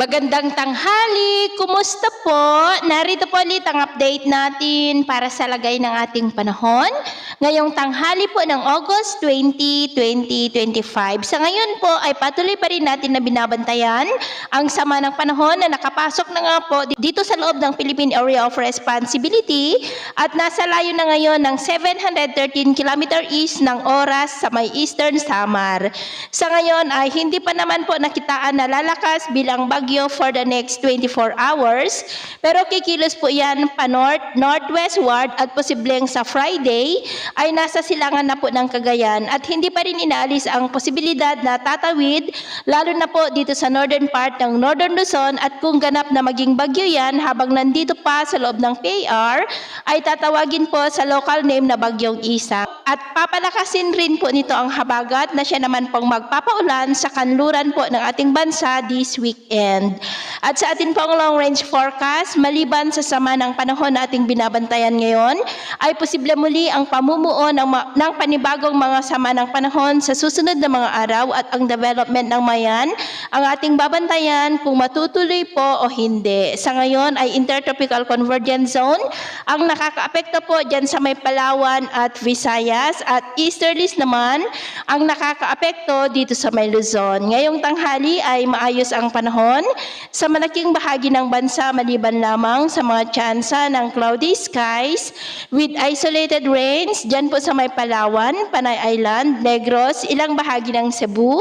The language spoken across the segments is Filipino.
Magandang tanghali! Kumusta po? Narito po ulit ang update natin para sa lagay ng ating panahon. Ngayong tanghali po ng August 20, 2025. Sa ngayon po ay patuloy pa rin natin na binabantayan ang sama ng panahon na nakapasok na nga po dito sa loob ng Philippine Area of Responsibility at nasa layo na ngayon ng 713 km east ng oras sa may Eastern Samar. Sa ngayon ay hindi pa naman po nakitaan na lalakas bilang bagyo for the next 24 hours. Pero kikilos po yan pa northwestward at posibleng sa Friday ay nasa silangan na po ng Cagayan at hindi pa rin inaalis ang posibilidad na tatawid lalo na po dito sa northern part ng Northern Luzon at kung ganap na maging bagyo yan habang nandito pa sa loob ng PAR ay tatawagin po sa local name na Bagyong Isa. At papalakasin rin po nito ang habagat na siya naman pong magpapaulan sa kanluran po ng ating bansa this weekend. At sa atin pong long range forecast, maliban sa sama ng panahon na ating binabantayan ngayon, ay posible muli ang pamumuo ng panibagong mga sama ng panahon sa susunod na mga araw at ang development ng mayan ang ating babantayan kung matutuloy po o hindi. Sa ngayon ay Intertropical Convergence Zone ang nakakaapekto po dyan sa may Palawan at Visayas at easterlies naman ang nakakaapekto dito sa may Luzon. Ngayong tanghali ay maayos ang panahon sa malaking bahagi ng bansa maliban lamang sa mga tsansa ng cloudy skies with isolated rains dyan po sa may Palawan, Panay Island, Negros, ilang bahagi ng Cebu,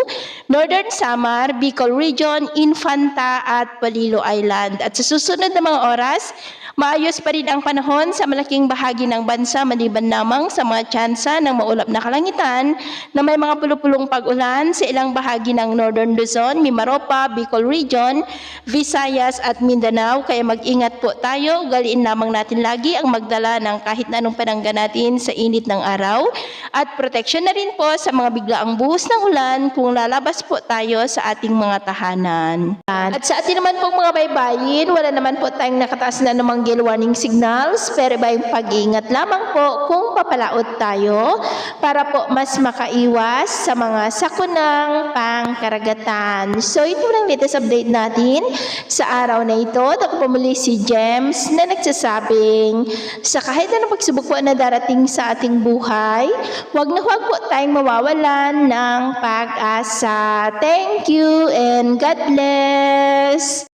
Northern Samar, Bicol Region, Infanta at Palilo Island. At sa susunod na mga oras, maayos pa rin ang panahon sa malaking bahagi ng bansa maliban lamang sa mga tsansa ng maulap na kalangitan na may mga pulupulong pag-ulan sa ilang bahagi ng Northern Luzon, Mimaropa, Bicol Region, Visayas at Mindanao. Kaya mag-ingat po tayo, ugaliin lamang natin lagi ang magdala ng kahit na anong panangga natin sa init ng araw at proteksyon na rin po sa mga biglaang buhos ng ulan kung lalabas po tayo sa ating mga tahanan. At sa atin naman pong mga baybayin, wala naman po tayong nakataas na namang warning signals, pero iba yung pag-iingat lamang po kung papalaot tayo para po mas makaiwas sa mga sakunang pangkaragatan. So ito lang latest update natin sa araw na ito. Ako po muli si James na nagsasabing sa kahit na pagsubok po na darating sa ating buhay, huwag na huwag po tayong mawawalan ng pag-asa. Thank you and God bless!